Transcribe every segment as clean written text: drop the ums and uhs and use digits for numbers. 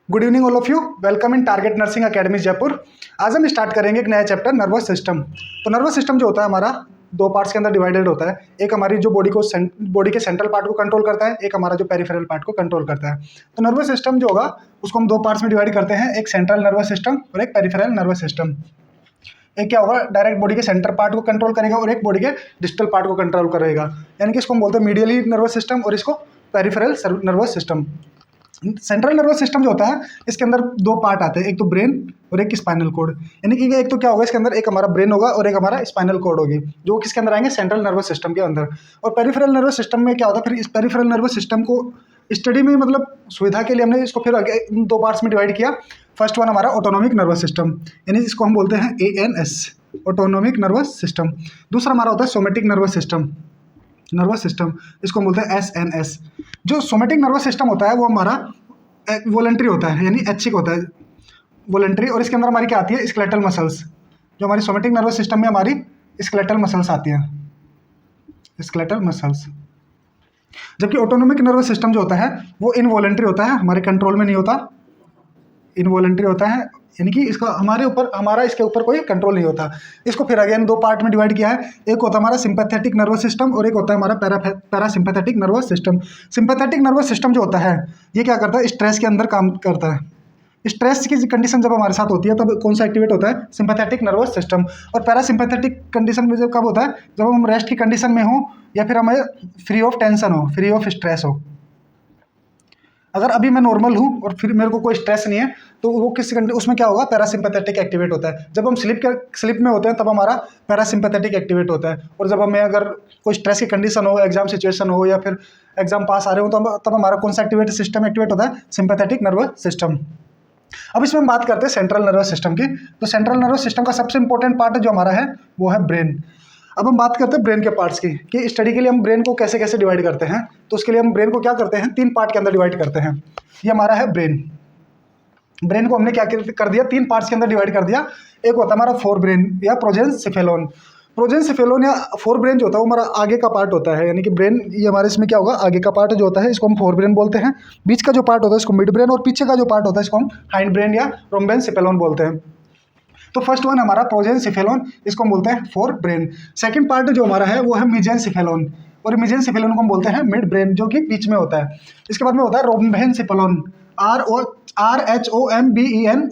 Good evening all of you, welcome in target nursing academy Jaipur. आज हम start करेंगे एक नया चैप्टर नर्वस सिस्टम। तो नर्वस सिस्टम जो होता है हमारा दो पार्ट्स के अंदर डिवाइडेड होता है। एक हमारी जो बॉडी के सेंट्रल पार्ट को कंट्रोल करता है, एक हमारा जो पेरिफेरल पार्ट को कंट्रोल करता है। तो नर्वस सिस्टम जो होगा उसको हम दो पार्ट्स में डिवाइड करते हैं, एक सेंट्रल नर्वस सिस्टम और एक पेरिफेरल नर्वस सिस्टम। एक क्या होगा, डायरेक्ट बॉडी के सेंटर पार्ट को कंट्रोल करेगा और एक बॉडी के डिस्टल पार्ट को कंट्रोल करेगा, यानी कि इसको हम बोलते हैं मीडियली नर्वस सिस्टम और इसको peripheral nervous system. Central nervous system जो होता है इसके अंदर दो पार्ट आते हैं, एक तो ब्रेन और एक स्पाइनल कोड। यानी कि एक तो क्या होगा, इसके अंदर एक हमारा ब्रेन होगा और एक हमारा स्पाइनल कोड होगी, जो किसके अंदर आएंगे, सेंट्रल नर्वस सिस्टम के अंदर। और पेरिफेरल नर्वस सिस्टम में क्या होता है, फिर इस पेरिफेरल नर्वस सिस्टम को स्टडी में मतलब सुविधा के लिए हमने इसको फिर आगे दो पार्ट्स में डिवाइड किया। फर्स्ट वन हमारा ऑटोनॉमिक नर्वस सिस्टम, यानी इसको हम बोलते हैं ANS, ऑटोनॉमिक नर्वस सिस्टम। दूसरा हमारा होता है सोमेटिक नर्वस सिस्टम, इसको हम बोलते हैं SNS। जो सोमेटिक नर्वस सिस्टम होता है वो हमारा वॉलंटरी होता है, यानी ऐच्छिक होता है, वॉलंटरी। और इसके अंदर हमारी क्या आती है, स्केलेटल मसल्स। जो हमारी सोमेटिक नर्वस सिस्टम में हमारी स्केलेटल मसल्स आती हैं, स्केलेटल मसल्स। जबकि ऑटोनॉमिक नर्वस सिस्टम जो होता है वो इनवॉलंटरी होता है, हमारे कंट्रोल में नहीं होता, इनवॉलंटरी होता है, यानी कि इसका हमारा इसके ऊपर कोई कंट्रोल नहीं होता। इसको फिर अगेन दो पार्ट में डिवाइड किया है, एक होता है हमारा सिंपैथेटिक नर्वस सिस्टम और एक होता है हमारा parasympathetic nervous system. Sympathetic nervous system जो होता है ये क्या करता है, स्ट्रेस के अंदर काम करता है। स्ट्रेस की कंडीशन जब हमारे साथ होती है तब कौन सा एक्टिवेट होता है, सिंपैथेटिक नर्वस सिस्टम। और पैरासिम्पैथेटिक कंडीशन में जब कब होता है, जब हम रेस्ट की कंडीशन में हो या फिर हमें फ्री ऑफ टेंशन हो, फ्री ऑफ स्ट्रेस हो। अगर अभी मैं नॉर्मल हूँ और फिर मेरे को कोई स्ट्रेस नहीं है तो वो उसमें क्या होगा, पैरासिम्पैथेटिक एक्टिवेट होता है। जब हम स्लिप में होते हैं तब हमारा पैरासिम्पैथेटिक एक्टिवेट होता है। और जब हमें अगर कोई स्ट्रेस की कंडीशन हो, एग्जाम सिचुएशन हो या फिर एग्जाम पास आ रहे हो तब हमारा कौन सा सिस्टम एक्टिवेट होता है, सिंपैथेटिक नर्वस सिस्टम। अब इसमें हम बात करते हैं सेंट्रल नर्वस सिस्टम की। तो सेंट्रल नर्वस सिस्टम का सबसे इंपॉर्टेंट पार्ट जो हमारा है वो है ब्रेन। अब हम बात करते हैं ब्रेन के पार्ट्स की, कि स्टडी के लिए हम ब्रेन को कैसे कैसे डिवाइड करते हैं। तो उसके लिए हम ब्रेन को क्या करते हैं, तीन पार्ट के अंदर डिवाइड करते हैं। ये हमारा है ब्रेन। ब्रेन को हमने क्या कर दिया, तीन पार्ट्स के अंदर डिवाइड कर दिया। एक होता है हमारा फोर ब्रेन या प्रोजेंसेफेलोन। प्रोजेंसेफेलोन या फोर ब्रेन जो होता है वो हमारा आगे का पार्ट होता है, यानी कि ब्रेन ये हमारे इसमें क्या होगा, आगे का पार्ट जो होता है इसको हम फोर ब्रेन बोलते हैं। बीच का जो पार्ट होता है इसको मिड ब्रेन और पीछे का जो पार्ट होता है इसको हम हाइंड ब्रेन या रोम्बेनसेफेलोन बोलते हैं। तो फर्स्ट वन हमारा प्रोजेंसेफेलोन, इसको हम बोलते हैं फोर ब्रेन। सेकंड पार्ट जो हमारा है वो है मेजेनसेफेलोन, और मेजेनसेफेलोन को हम बोलते हैं मिड ब्रेन, जो कि बीच में होता है। इसके बाद में होता है रोम्बेनसेफेलोन,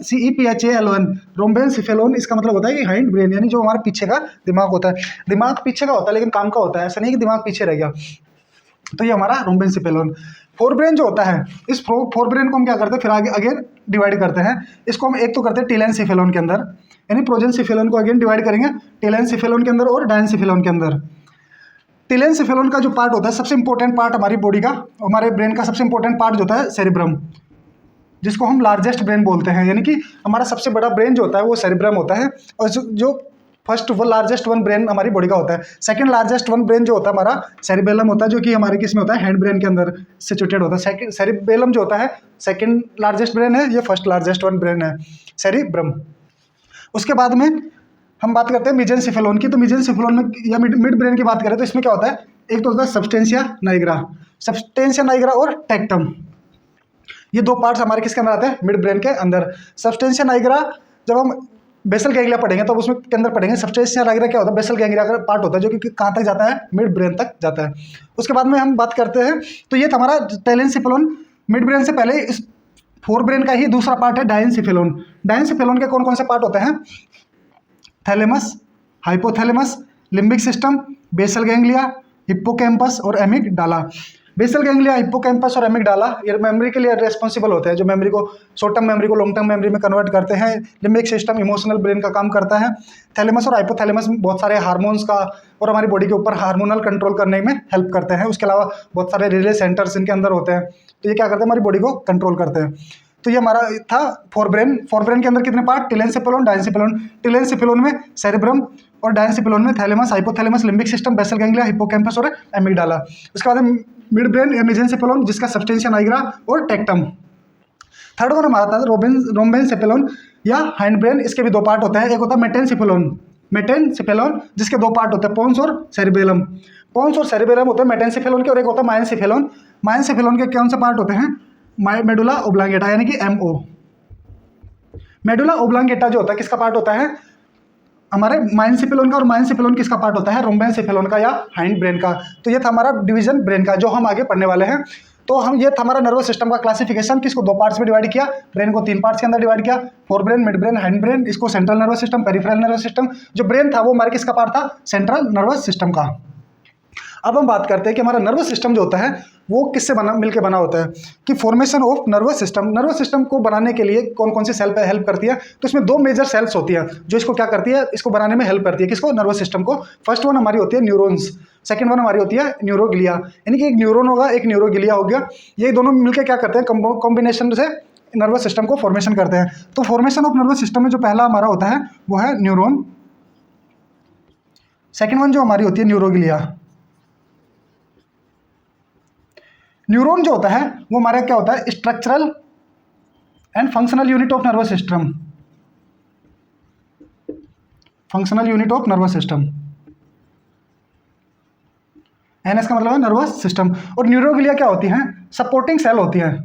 ROMBENCEPHALON, रोम्बेनसेफेलोन। इसका मतलब होता है कि हाइंड ब्रेन, यानी जो हमारे पीछे का दिमाग होता है। दिमाग पीछे का होता है लेकिन काम का होता है, ऐसा नहीं कि दिमाग पीछे रह गया। तो ये हमारा रोम्बेनसेफेलोन। फोर ब्रेन जो होता है, इस फोर ब्रेन को हम क्या करते हैं, फिर आगे अगेन डिवाइड करते हैं। इसको हम एक तो करते हैं टेलेनसेफेलोन के अंदर, यानी प्रोजेंसेफेलोन को अगेन डिवाइड करेंगे टेलेनसेफेलोन के अंदर और डायनसेफेलोन के अंदर। टेलेनसेफेलोन का जो पार्ट होता है सबसे इंपॉर्टेंट पार्ट हमारी बॉडी का, हमारे ब्रेन का सबसे इंपॉर्टेंट पार्ट जो होता है सेरिब्रम, जिसको हम लार्जेस्ट ब्रेन बोलते हैं। यानी कि हमारा सबसे बड़ा ब्रेन जो होता है वो सेरिब्रम होता है। और जो फर्स्ट वो लार्जेस्ट वन ब्रेन हमारी बॉडी का होता है। सेकंड लार्जेस्ट वन ब्रेन जो होता है हमारा सेरिबेलम होता है, जो कि हमारे किस में होता है, हैंड ब्रेन के अंदर सिचुएटेड होता है। सेरिबेलम जो होता है सेकंड लार्जेस्ट ब्रेन है, ये फर्स्ट लार्जेस्ट वन ब्रेन है, सेरिब्रम। उसके बाद में हम बात करते हैं मेजेनसेफेलोन की। तो मेजेनसेफेलोन में या मिड ब्रेन की बात करें तो इसमें क्या होता है, एक तो होता है सब्सटेंशिया नाइग्रा और टेक्टम। ये दो पार्ट्स हमारे किसके अंदर आते हैं, मिड ब्रेन के अंदर। सब्सटेंशिया नाइग्रा जब हम बेसल गैंग्लिया पढ़ेंगे तो उसमें के अंदर पढ़ेंगे। सब्सटेंशिया नाइग्रा क्या होता है, बेसल गैंग्लिया का पार्ट होता है, जो कि कहाँ तक जाता है, मिड ब्रेन तक जाता है। उसके बाद में हम बात करते हैं तो ये हमारा टेलेनसेफेलोन। मिड ब्रेन से पहले इस फोर ब्रेन का ही दूसरा पार्ट है डायनसेफेलोन। डायनसेफेलोन के कौन कौन से पार्ट होते हैं, thalamus, hypothalamus, limbic system, basal ganglia, hippocampus और एमिगडाला। बेसल गैंग्लिया, हिप्पोकैम्पस और एमिगडाला ये मेमोरी के लिए रेस्पॉन्सिबल होते हैं, जो मेमोरी को शॉर्ट टर्म मेमोरी को लॉन्ग टर्म मेमोरी में कन्वर्ट करते हैं। लिम्बिक सिस्टम इमोशनल ब्रेन का काम करता है। थैलेमस और हाइपोथैलेमस बहुत सारे हार्मोन्स का और हमारी बॉडी के ऊपर हार्मोनल कंट्रोल करने में हेल्प करते हैं। उसके अलावा बहुत सारे रिले सेंटर्स इनके अंदर होते हैं, तो ये क्या करते हैं, हमारी बॉडी को कंट्रोल करते हैं। तो ये हमारा था फोर ब्रेन। फोर ब्रेन के अंदर कितने पार्ट, टेलेनसेफेलोन, डायनसेफेलोन। टेलेनसेफेलोन में सेरिब्रम और डायनसेफेलोन में thalamus, hypothalamus, limbic system, basal ganglia, hippocampus और एमिगडाला। उसके बाद मिड ब्रेन या मेजेनसेफेलोन, जिसका सब्सटेंशिया नाइग्रा और टेक्टम। थर्ड वन हमारा था रोम्बेनसेफेलोन या हाइंड ब्रेन। इसके भी दो पार्ट होते हैं, एक होता है मेटेनसेफेलोन, जिसके दो पार्ट होते हैं, पोन्स और सेरिबेलम। पोन्स और सेरिबेलम होते हैं मेटेनसेफेलोन के, और एक होता है माइनसेफेलोन। माइनसेफेलोन के कौन से पार्ट होते हैं, मेडुला ओब्लांगेटा यानी कि MO। मेडुला ओब्लांगेटा जो होता है किसका पार्ट होता है? हमारे माइनसिफेलोन का। और माइनसिफेलोन किसका पार्ट होता है? रोम्बेनसिफेलोन का या हाइंड ब्रेन का। तो ये था हमारा डिवीजन ब्रेन का जो हम आगे पढ़ने वाले हैं। तो हम ये था हमारा नर्वस सिस्टम का क्लासिफिकेशन, किसको 2 पार्ट्स में डिवाइड किया, ब्रेन को 3 पार्ट्स के अंदर डिवाइड किया, fore brain, mid brain, hind brain. इसको central nervous system, peripheral nervous system. जो ब्रेन था वो हमारे किसका पार्ट था? सेंट्रल नर्वस सिस्टम का। अब हम बात करते हैं कि हमारा नर्वस सिस्टम जो होता है वो किससे मिलकर बना होता है, कि formation of nervous system. Nervous system को बनाने के लिए कौन कौन सी सेल पे हेल्प करती है? तो इसमें 2 मेजर सेल्स होती है जो इसको क्या करती है, इसको बनाने में हेल्प करती है। किसको? नर्वस सिस्टम को। फर्स्ट वन हमारी होती है न्यूरॉन्स, सेकंड वन हमारी होती है न्यूरोग्लिया। यानी कि एक न्यूरॉन होगा, एक न्यूरोग्लिया हो गया, ये दोनों मिलकर क्या करते हैं, कॉम्बिनेशन से नर्वस सिस्टम को फॉर्मेशन करते हैं। तो फॉर्मेशन ऑफ नर्वस सिस्टम में जो पहला हमारा होता है वो है न्यूरॉन, सेकंड वन जो हमारी होती है न्यूरोग्लिया। न्यूरॉन जो होता है वो हमारा क्या होता है? Structural and functional unit of nervous system. Functional unit of nervous system, NS का मतलब है नर्वस सिस्टम। और न्यूरोग्लिया क्या होती है? सपोर्टिंग सेल होती है,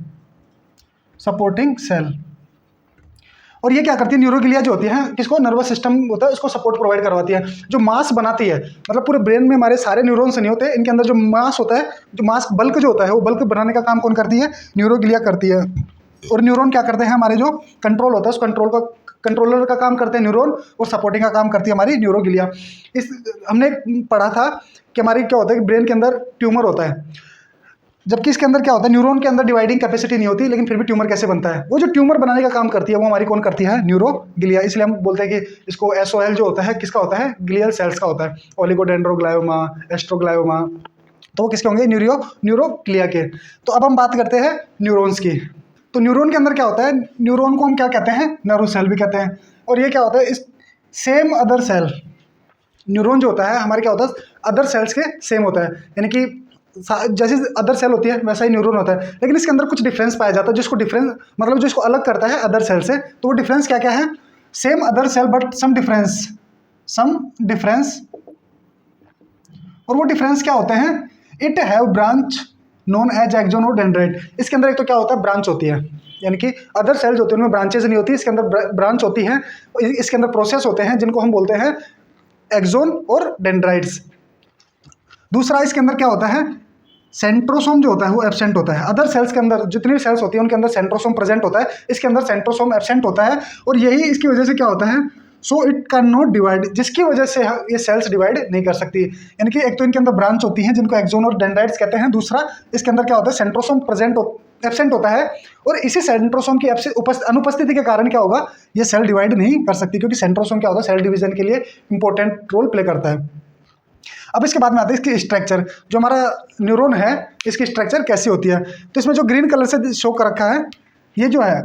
सपोर्टिंग सेल। और ये क्या करती है? न्यूरोग्लिया जो होती है किसको? नर्वस सिस्टम होता है उसको सपोर्ट प्रोवाइड करवाती है। जो मास बनाती है, मतलब पूरे ब्रेन में हमारे सारे न्यूरॉन्स नहीं होते, इनके अंदर जो मास होता है, जो मास बल्क जो होता है, वो बल्क बनाने का काम कौन करती है? न्यूरोग्लिया करती है। और न्यूरॉन क्या करते हैं? हमारे जो कंट्रोल होता है उस कंट्रोलर का काम करते हैं न्यूरॉन, और सपोर्टिंग का काम करती है हमारी न्यूरोग्लिया। इस हमने पढ़ा था कि हमारी क्या होता है कि ब्रेन के अंदर ट्यूमर होता है, जबकि इसके अंदर क्या होता है? न्यूरॉन के अंदर डिवाइडिंग कैपेसिटी नहीं होती, लेकिन फिर भी ट्यूमर कैसे बनता है? वो जो ट्यूमर बनाने का काम करती है वो हमारी कौन करती है? न्यूरोग्लिया। इसलिए हम बोलते हैं कि इसको SOL जो होता है किसका होता है? ग्लियल सेल्स का होता है। ओलिगोडेंड्रोग्लायोमा, एस्ट्रोग्लायोमा, तो वो किसके होंगे? न्यूरोग्लिया के। तो अब हम बात करते हैं न्यूरॉन्स की। तो न्यूरॉन के अंदर क्या होता है? न्यूरॉन को हम क्या कहते हैं? नर्व सेल भी कहते हैं। और ये क्या होता है? इस सेम अदर सेल, न्यूरॉन जो होता है हमारे क्या होता है? अदर सेल्स के सेम होता है, यानी कि जैसे अदर सेल होती है वैसा ही न्यूरॉन होता है, लेकिन इसके अंदर कुछ डिफरेंस पाया जाता है। जिसको डिफरेंस मतलब जो इसको अलग करता है अदर सेल से, तो वो डिफरेंस क्या क्या है? Same other cell but some difference. और वो डिफरेंस क्या होते हैं? It have branch known as axon और डेंड्राइट। इसके अंदर एक तो क्या होता है? ब्रांच होती है, यानी कि अदर सेल्स होती है उनमें ब्रांचेज नहीं होती, इसके अंदर ब्रांच होती है। इसके अंदर प्रोसेस होते हैं जिनको हम बोलते हैं एक्सोन और डेंड्राइट्स। दूसरा इसके अंदर क्या होता है? सेंट्रोसोम जो होता है वो एब्सेंट होता है। अदर सेल्स के अंदर जितनी भी सेल्स होती है उनके अंदर सेंट्रोसोम प्रेजेंट होता है, इसके अंदर सेंट्रोसोम एब्सेंट होता है। और यही इसकी वजह से क्या होता है? So it can not divide, जिसकी वजह से ये सेल्स डिवाइड नहीं कर सकती। यानी कि एक तो इनके अंदर ब्रांच होती है जिनको एक्सोन और डेंड्राइट्स कहते हैं, दूसरा इसके अंदर क्या होता है? सेंट्रोसोम एब्सेंट होता है। और इसी सेंट्रोसोम की अनुपस्थिति के कारण क्या होगा? ये सेल डिवाइड नहीं कर सकती, क्योंकि सेंट्रोसोम क्या होता है? सेल डिवीजन के लिए इंपॉर्टेंट रोल प्ले करता है। अब इसके बाद में आता है इसकी स्ट्रक्चर। जो हमारा न्यूरॉन है इसकी स्ट्रक्चर कैसी होती है? तो इसमें जो ग्रीन कलर से शो कर रखा है ये जो है,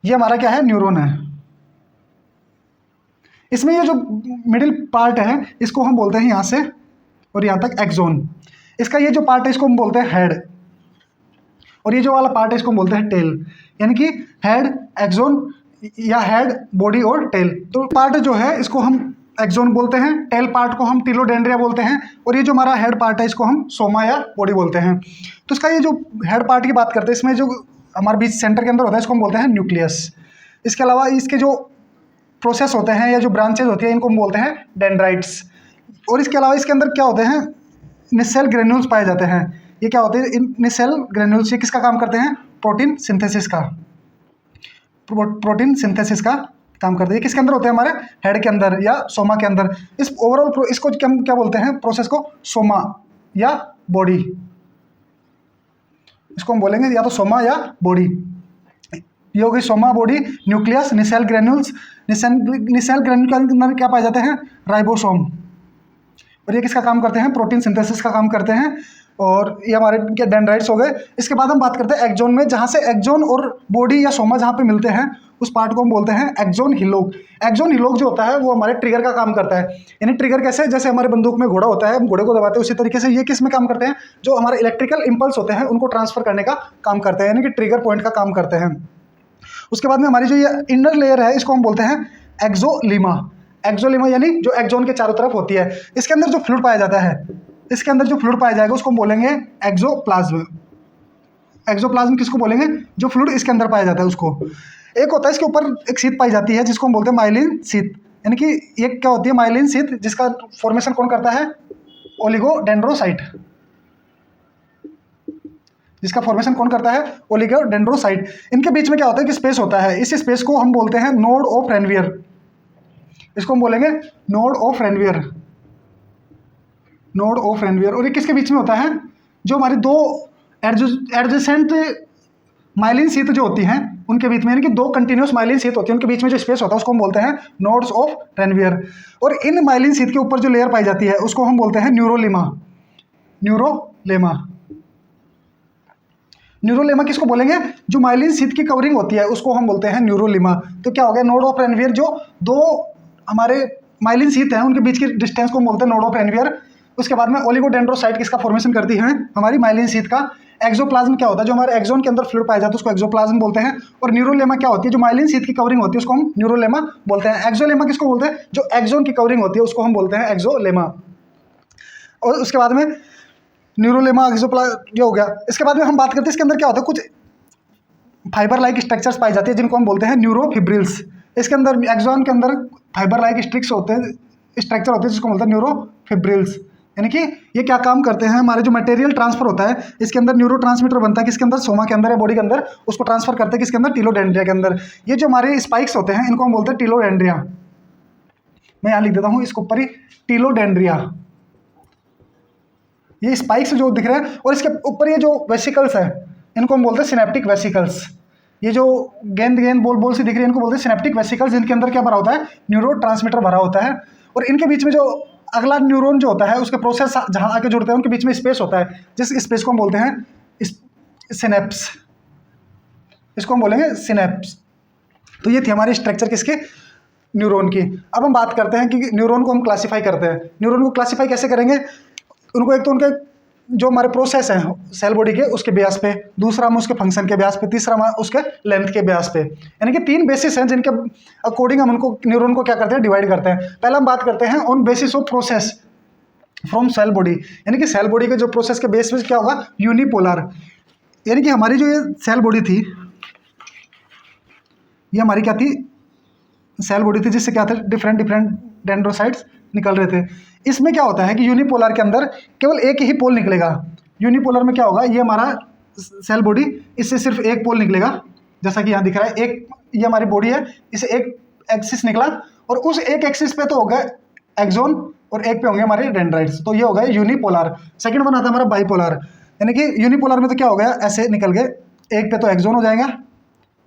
ये हमारा क्या है? न्यूरॉन है। इसमें ये जो मिडिल पार्ट है इसको हम बोलते हैं यहाँ से और यहाँ तक एक्सोन। इसका ये जो पार्ट है इसको हम बोलते हैं हेड, और ये जो वाला पार्ट है इसको हम बोलते हैं टेल। यानी कि हेड, एक्सोन या हेड, बॉडी और टेल। तो पार्ट जो है इसको हम एक्सोन बोलते हैं, टेल पार्ट को हम टीलोडेंड्रिया बोलते हैं, और ये जो हमारा हेड पार्ट है इसको हम सोमा या बॉडी बोलते हैं। तो इसका ये जो हेड पार्ट की बात करते हैं, इसमें जो हमारे बीच सेंटर के अंदर होता है इसको हम बोलते हैं न्यूक्लियस। इसके अलावा इसके जो प्रोसेस होते हैं या जो ब्रांचेज होती हैं इनको हम बोलते हैं डेंड्राइट्स। और इसके अलावा इसके अंदर क्या होते हैं? निसेल ग्रेन्यूल्स पाए जाते हैं। ये क्या होते हैं? इन निसेल ग्रेन्यूल्स ये किसका काम करते हैं? प्रोटीन सिंथेसिस का, प्रोटीन सिंथेसिस का काम करते हैं। किसके अंदर होते हैं? हमारे हेड के अंदर या सोमा के अंदर। इस ओवरऑल इसको क्या बोलते हैं? प्रोसेस को सोमा या बॉडी, इसको हम बोलेंगे या तो सोमा या बॉडी। ये हो गई soma, body, nucleus, Nissl granules. Nissl granule के अंदर क्या पाए जाते हैं? राइबोसोम। और ये किसका काम करते हैं? प्रोटीन सिंथेसिस का काम करते हैं। और ये हमारे क्या डेंड्राइट्स हो गए। इसके बाद हम बात करते हैं एक्सोन में, जहाँ से एक्सोन और बॉडी या सोमा जहाँ पे मिलते हैं उस पार्ट को हम बोलते हैं एक्सोन हिलोग। एक्सोन हिलोग जो होता है वो हमारे ट्रिगर का काम करता है। यानी ट्रिगर कैसे? जैसे हमारे बंदूक में घोड़ा होता है, हम घोड़े को दबाते हैं, उसी तरीके से ये किस में काम करते हैं? जो हमारे इलेक्ट्रिकल इंपल्स होते हैं उनको ट्रांसफर करने का काम करते हैं, यानी कि ट्रिगर पॉइंट का काम करते हैं। उसके बाद में हमारी जो ये इनर लेयर है इसको हम बोलते हैं एक्सोलीमा। एक्सोलीमा यानी जो एक्सोन के चारों तरफ होती है। इसके अंदर जो फ्लूइड पाया जाता है इसके अंदर जो फ्लूइड पाया जाएगा उसको हम बोलेंगे एक्सोप्लाज्म। एक्सोप्लाज्म किसको बोलेंगे? जो फ्लूइड इसके अंदर पाया जाता है उसको। एक होता है इसके ऊपर एक शीत पाई जाती है जिसको हम बोलते हैं माइलिन शीत, यानी कि ये क्या होती है माइलिन शीत, जिसका फॉर्मेशन कौन करता है? ओलिगोडेंड्रोसाइट। जिसका फॉर्मेशन कौन करता है? ओलिगोडेंड्रोसाइट। इनके बीच में क्या होता है कि स्पेस होता है, इस स्पेस को हम बोलते हैं नोड ऑफ रेनवियर। इसको हम बोलेंगे node of Ranvier, node of Ranvier. और ये किसके बीच में होता है? जो हमारी दो एडजेसेंट माइलिन शीत जो होती हैं उनके बीच में, यानी कि दो कंटिन्यूस माइलिन शीत होती है, उनके बीच में जो स्पेस होता है उसको हम बोलते हैं नोड्स ऑफ रेनवियर। और इन माइलिन शीत के ऊपर जो लेयर पाई जाती है उसको हम बोलते हैं न्यूरोलेमा। न्यूरोलेमा, न्यूरोलेमा किसको बोलेंगे? जो माइलिन शीत की कवरिंग होती है उसको हम बोलते हैं न्यूरोलेमा। तो क्या हो गया? नोड ऑफ रेनवियर, जो दो हमारे माइलिन शीत हैं उनके बीच की डिस्टेंस को हम बोलते हैं नोड ऑफ रेनवियर। उसके बाद में ओलिगोडेंड्रोसाइट किसका फॉर्मेशन करती है? हमारी माइलिन शीत का। एक्सोप्लाज्म क्या होता है? जो हमारे एक्सोन के अंदर फ्लूइड पाया जाता है उसको एक्सोप्लाज्म बोलते हैं। और न्यूरोलेमा क्या होती है? जो माइलिन शीत की कवरिंग होती है उसको हम न्यूरोलेमा बोलते हैं। एक्सोलेमा किसको बोलते हैं? जो एक्सोन की कवरिंग होती है उसको हम बोलते हैं एक्सोलेमा। और उसके बाद में न्यूरोलेमा ये हो गया। इसके बाद में हम बात करते हैं इसके अंदर क्या होता है, कुछ फाइबर लाइक स्ट्रक्चर्स पाई जाती है जिनको हम बोलते हैं न्यूरोफिब्रिल्स। इसके अंदर एक्सोन के अंदर फाइबर लाइक स्ट्रक्चर होते हैं जिसको बोलते हैं न्यूरोफिब्रिल्स। यानी कि ये क्या काम करते हैं? हमारे जो मटेरियल ट्रांसफर होता है इसके अंदर न्यूरो ट्रांसमीटर बनता है किसके अंदर? सोमा के अंदर या बॉडी के अंदर, उसको ट्रांसफर करते हैं किसके अंदर? टीलोडेंड्रिया के अंदर। ये जो हमारे स्पाइक्स होते हैं इनको हम बोलते हैं टीलोडेंड्रिया। मैं यहाँ लिख देता हूँ इसके ऊपर ही, टीलोडेंड्रिया। ये स्पाइक्स जो दिख रहे हैं और इसके ऊपर ये जो वेसिकल्स है इनको हम बोलते हैं सिनेप्टिक वेसिकल्स। ये जो गेंद गेंद बोल बोल सी दिख रही है इनको बोलते हैं सिनेप्टिक वेसिकल्स, जिनके अंदर क्या भरा होता है? न्यूरो ट्रांसमीटर भरा होता है। और इनके बीच में जो अगला न्यूरॉन जो होता है उसके प्रोसेस जहाँ आके जुड़ते हैं उनके बीच में स्पेस होता है, जिस स्पेस को हम बोलते हैं सिनेप्स। इसको हम बोलेंगे सिनेप्स। तो ये थी हमारी स्ट्रक्चर किसके? न्यूरॉन की। अब हम बात करते हैं कि न्यूरॉन को हम क्लासीफाई करते हैं। न्यूरॉन को क्लासीफाई कैसे करेंगे? उनको एक तो उनके जो हमारे प्रोसेस हैं सेल बॉडी के उसके बेस पे, दूसरा हम उसके फंक्शन के बेस पे, तीसरा हम उसके लेंथ के बेस पे, यानी कि 3 बेसिस हैं जिनके अकॉर्डिंग हम उनको न्यूरॉन को क्या करते हैं? डिवाइड करते हैं। पहले हम बात करते हैं on basis of process from cell body, यानी कि सेल बॉडी के जो प्रोसेस के बेस पे क्या होगा? यूनिपोलर। यानी कि हमारी जो ये सेल बॉडी थी, ये हमारी क्या थी? सेल बॉडी थी जिससे क्या थे? डिफरेंट डेंड्रोसाइट्स निकल रहे थे। इसमें क्या होता है कि यूनिपोलर के अंदर केवल एक ही पोल निकलेगा। यूनिपोलर में क्या होगा? ये हमारा सेल बॉडी, इससे सिर्फ एक पोल निकलेगा, जैसा कि यहाँ दिख रहा है। एक ये हमारी बॉडी है, इसे एक एक्सिस निकला और उस एक एक्सिस पे तो होगा एक्सोन और एक पे होंगे हमारे डेंड्राइट्स। तो ये हो गया यूनिपोलर। सेकंड वन आता है हमारा बाइपोलर, यानी कि यूनिपोलर में तो क्या हो गया? ऐसे निकल गए, एक पे तो एक्सोन हो जाएगा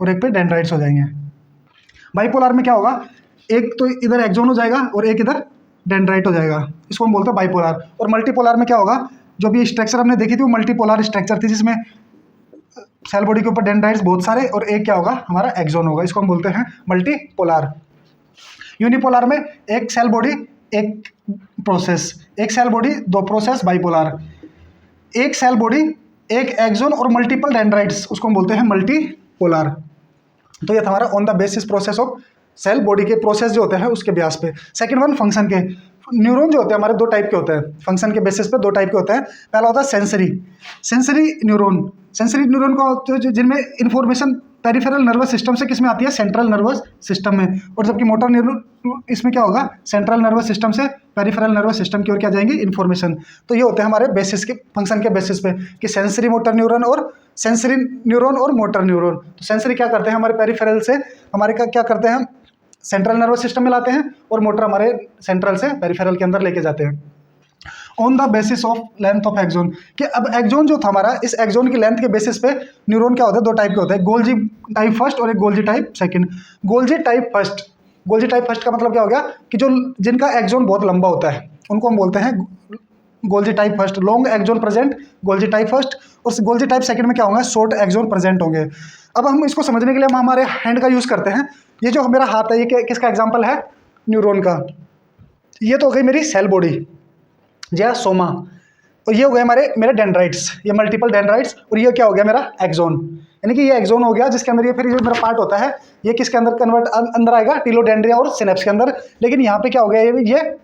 और एक पे डेंड्राइट्स हो जाएंगे। बाइपोलर में क्या होगा? एक तो इधर एक्सोन हो जाएगा और एक इधर डेंड्राइट हो जाएगा, इसको हम बोलते हैं बाइपोलर। और मल्टीपोलर में क्या होगा? जो भी स्ट्रक्चर हमने देखी थी वो मल्टीपोलर स्ट्रक्चर थी, जिसमें सेल बॉडी के ऊपर डेंड्राइट्स बहुत सारे और एक क्या होगा? हमारा एक्सोन होगा, इसको हम बोलते हैं मल्टीपोलर। यूनिपोलर में एक सेल बॉडी एक प्रोसेस, एक सेल बॉडी 2 प्रोसेस, बाइपोलर। एक सेल बॉडी एक एक्सोन और मल्टीपल डेंड्राइट्स, उसको हम बोलते हैं मल्टीपोलर। तो ये था हमारा on the basis process of cell body के प्रोसेस जो होते हैं उसके बेस पे। सेकंड वन फंक्शन के। न्यूरॉन जो होते हैं हमारे 2 टाइप के होते हैं, फंक्शन के बेसिस पे 2 टाइप के होते हैं। पहला होता है सेंसरी न्यूरॉन। सेंसरी न्यूरॉन का जिनमें इन्फॉर्मेशन पेरिफेरल नर्वस सिस्टम से किसमें आती है? सेंट्रल नर्वस सिस्टम में। और जबकि मोटर न्यूरॉन इसमें क्या होगा? सेंट्रल नर्वस सिस्टम से पेरिफेरल नर्वस सिस्टम की ओर क्या जाएंगी? इन्फॉर्मेशन। तो ये होते हैं हमारे बेसिस के फंक्शन के बेसिस पे कि सेंसरी मोटर न्यूरॉन और सेंसरी न्यूरॉन और मोटर न्यूरॉन। तो सेंसरी क्या करते हैं? हमारे पेरिफेरल से हमारे क्या करते हैं? सेंट्रल नर्वस सिस्टम में लाते हैं और मोटर हमारे सेंट्रल से पेरिफेरल के अंदर लेके जाते हैं। On the basis of length of axon, कि अब एक्सोन जो था हमारा, इस एक्सोन की लेंथ के बेसिस पे न्यूरॉन क्या होता है? 2 टाइप के होते हैं, गोल्जी टाइप फर्स्ट और एक Golgi type second. Golgi type first का मतलब क्या हो गया? कि जो जिनका एक्सोन बहुत लंबा होता है उनको हम बोलते हैं Golgi type first. Long axon present, Golgi type first. और गोल्जी टाइप सेकंड में क्या होगा? शॉर्ट एक्सोन प्रेजेंट होंगे। अब हम इसको समझने के लिए हम हमारे हैंड का यूज़ करते हैं। ये जो मेरा हाथ है ये किसका एग्जाम्पल है? न्यूरॉन का। ये तो हो गई मेरी सेल बॉडी या सोमा, और ये हो गए मेरे डेंड्राइट्स, ये मल्टीपल डेंड्राइट्स। और ये क्या हो गया? मेरा एक्सोन, यानी कि ये एक्सोन हो गया जिसके अंदर ये फिर जो मेरा पार्ट होता है ये किसके अंदर कन्वर्ट अंदर आएगा? टीलोडेंड्रिया और सिनेप्स के अंदर। लेकिन यहाँ पे क्या हो गया? ये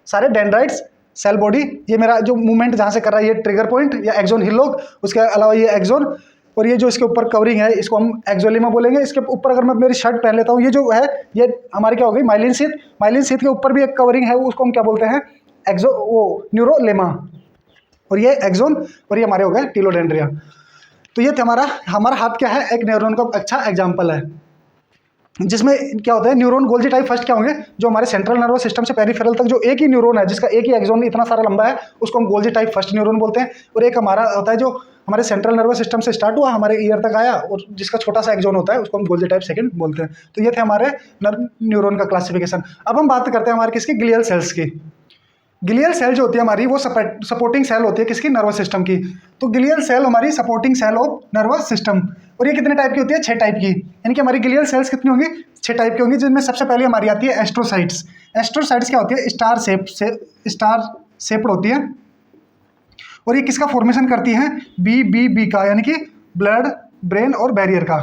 सारे डेंड्राइट्स सेल बॉडी, ये मेरा जो मूवमेंट जहाँ से कर रहा है ये ट्रिगर पॉइंट या एक्सोन हिल लॉग, उसके अलावा ये एक्सोन, और ये जो इसके ऊपर कवरिंग है इसको हम एक्सोलिमा बोलेंगे। इसके ऊपर अगर मैं मेरी शर्ट पहन लेता हूँ, ये जो है ये हमारी क्या हो गई, माइलिन शीथ। माइलिन शीथ के ऊपर भी एक कवरिंग है, उसको हम क्या बोलते हैं, न्यूरोलेमा, और ये एक्सोन, और ये हमारे हो गए टीलोडेंड्रिया। तो ये हमारा हाथ क्या है, एक न्यूरॉन का अच्छा एग्जाम्पल है, जिसमें क्या होता है, न्यूरॉन गोल्जी टाइप फर्स्ट क्या होंगे, जो हमारे सेंट्रल नर्वस सिस्टम से पेरिफेरल तक जो एक ही न्यूरॉन है, जिसका एक ही एक्सोन इतना सारा लंबा है, उसको हम गोल्जी टाइप फर्स्ट न्यूरॉन बोलते हैं। और एक हमारा होता है जो हमारे सेंट्रल नर्वस सिस्टम से स्टार्ट हुआ, हमारे ईयर तक आया, और जिसका छोटा सा एक्सोन होता है, उसको हम गोल्जी टाइप सेकंड बोलते हैं। तो ये थे हमारे न्यूरॉन का क्लासिफिकेशन। अब हम बात करते हैं हमारे किसकी, ग्लियल सेल्स की। ग्लियल सेल जो होती है हमारी, वो सपोर्टिंग सेल होती है किसकी, नर्वस सिस्टम की। तो ग्लियल सेल हमारी supporting cell of nervous system, और ये कितने टाइप की होती है, 6 टाइप की। यानी कि हमारी ग्लियल सेल्स कितनी होंगी, 6 टाइप की होंगी, जिनमें सबसे पहले हमारी आती है एस्ट्रोसाइट्स। एस्ट्रोसाइट्स क्या होती है, स्टार शेप्ड होती है, और ये किसका फॉर्मेशन करती है, बी का, यानी कि ब्लड ब्रेन और बैरियर का,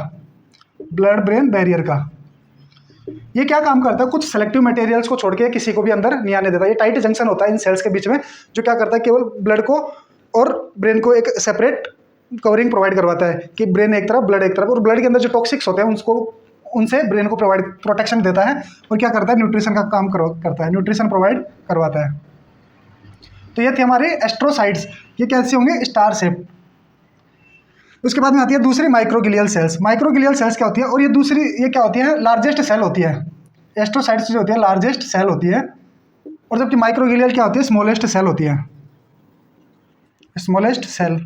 ब्लड ब्रेन बैरियर का। ये क्या काम करता है, कुछ सेलेक्टिव मटेरियल्स को छोड़ के किसी को भी अंदर नहीं आने देता। ये टाइट जंक्शन होता है इन सेल्स के बीच में, जो क्या करता है, केवल ब्लड को और ब्रेन को एक सेपरेट कवरिंग प्रोवाइड करवाता है, कि ब्रेन एक तरफ ब्लड एक तरफ, और ब्लड के अंदर जो टॉक्सिक्स होते हैं उसको उनसे ब्रेन को प्रोटेक्शन देता है, और क्या करता है, न्यूट्रिशन का काम करता है, न्यूट्रिशन प्रोवाइड करवाता है। तो ये थे हमारे एस्ट्रोसाइट्स, ये कैसे होंगे, स्टार शेप। उसके बाद में आती है दूसरी माइक्रोग्लियल सेल्स। माइक्रोग्लियल सेल्स क्या होती है, और ये दूसरी ये क्या होती है, लार्जेस्ट सेल होती है। एस्ट्रोसाइट्स जो होती है लार्जेस्ट सेल होती है, और जबकि माइक्रोग्लियल क्या होती है, स्मॉलेस्ट सेल होती है, smallest cell.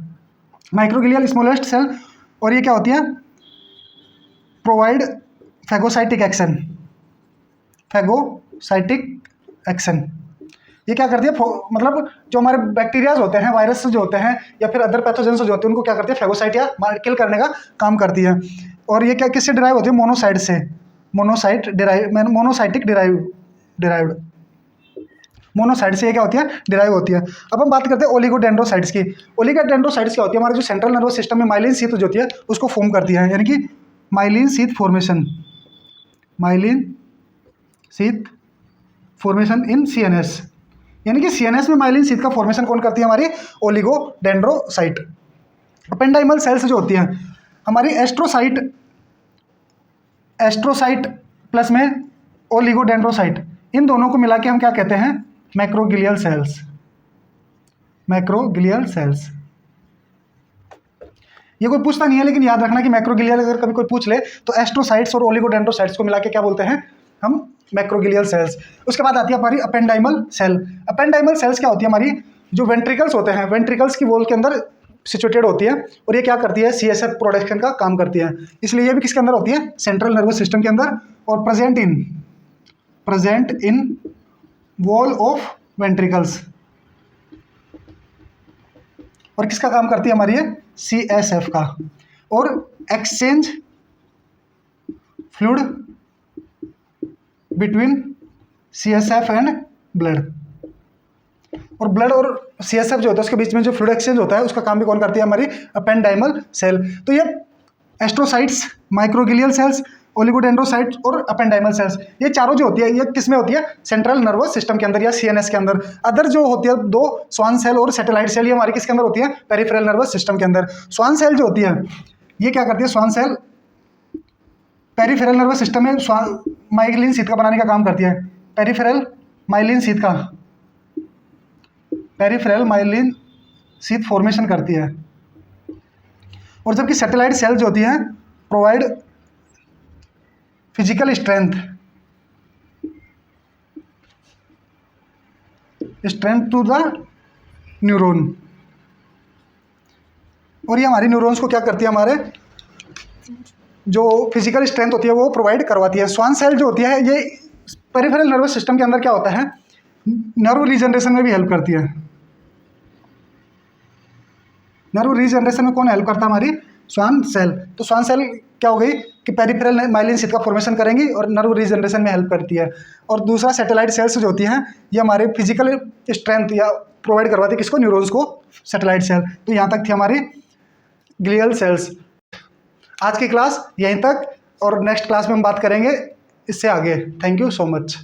Microglial smallest cell, और ये क्या होती है, provide phagocytic action, phagocytic action. ये क्या करती है, मतलब जो हमारे बैक्टीरियाज होते हैं, वायरस जो होते हैं, या फिर अदर पैथोजेंस जो होते हैं, उनको क्या करती है, फैगोसाइट या किल करने का काम करती है। और ये क्या किससे डिराइव होती है, मोनोसाइट से, मोनोसाइटिक डिराइव्ड, मोनोसाइट से ये क्या होती है, डिराइव होती है। अब हम बात करते हैं ओलिगोडेंड्रोसाइट्स की। ओलिगोडेंड्रोसाइट्स क्या होती है, हमारे जो सेंट्रल नर्वस सिस्टम में माइलिन शीथ जो होती है उसको फॉर्म करती है, यानी कि myelin sheath formation, myelin sheath formation इन सीएनएस, यानी कि सीएनएस में माइलिन शीथ का फॉर्मेशन कौन करती है, हमारी ओलिगोडेंड्रोसाइट। अपेंडाइमल सेल्स जो होती हैं हमारी, एस्ट्रोसाइट प्लस में ओलिगोडेंड्रोसाइट, इन दोनों को मिला के हम क्या कहते हैं, मैक्रोग्लियल सेल्स, मैक्रोग्लियल सेल्स। ये कोई पूछता नहीं है, लेकिन याद रखना कि मैक्रोग्लियल अगर कभी कोई पूछ ले तो एस्ट्रोसाइट्स और ओलिगोडेंड्रोसाइट्स को मिला के क्या बोलते हैं हम, मैक्रोग्लियल सेल्स। उसके बाद आती है हमारी अपेंडाइमल सेल। अपेंडाइमल सेल्स क्या होती है हमारी, जो वेंट्रिकल्स होते हैं, वेंट्रिकल्स की वॉल के अंदर सिचुएटेड होती है, और ये क्या करती है, सीएसएफ प्रोडक्शन का काम करती है। इसलिए ये भी किसके अंदर होती है, सेंट्रल नर्वस सिस्टम के अंदर, और present in wall of ventricles. और किसका काम करती है हमारी ये, सीएसएफ का। और exchange fluid between CSF and blood, और ब्लड और सीएसएफ जो होता है उसके बीच में जो फ्लूइड एक्सचेंज होता है उसका काम भी कौन करती है, हमारी अपेंडाइमल सेल। तो ये एस्ट्रोसाइट्स, माइक्रोग्लियल सेल्स, ओलिगोडेंड्रोसाइट्स और अपेंडाइमल सेल्स, ये चारों जो होती है ये किस में होती है, सेंट्रल नर्वस सिस्टम के अंदर या सीएनएस के अंदर। अदर जो होती है दो, स्वान सेल और सैटेलाइट सेल, ये हमारी किसके अंदर होती है, पेरिफेरल नर्वस सिस्टम के अंदर। स्वान सेल जो होती है ये क्या करती है, Schwann cell peripheral nervous system में माइलिन शीथ का बनाने का काम करती है, पेरिफेरल माइलिन शीथ का, पेरिफेरल माइलिन शीथ फॉर्मेशन करती है। और जबकि सैटेलाइट सेल जो होती है provide physical strength to the neuron, और ये हमारी न्यूरॉन्स को क्या करती है, हमारे जो फिजिकल स्ट्रेंथ होती है वो प्रोवाइड करवाती है। स्वान सेल जो होती है ये पेरिफेरल नर्वस सिस्टम के अंदर क्या होता है, नर्व रीजनरेशन में भी हेल्प करती है। नर्व रीजनरेशन में कौन हेल्प करता है, हमारी स्वान सेल। तो स्वान सेल क्या हो गई कि पेरिफेरल माइलिन शीथ का फॉर्मेशन करेंगी और नर्व रीजनरेशन में हेल्प करती है। और दूसरा सैटेलाइट सेल्स जो होती हैं ये हमारे फिजिकल स्ट्रेंथ या प्रोवाइड करवाती है किसको, न्यूरॉन्स को, सैटेलाइट सेल। तो यहाँ तक थी हमारी ग्लियल सेल्स। आज की क्लास यहीं तक, और नेक्स्ट क्लास में हम बात करेंगे इससे आगे। Thank you so much.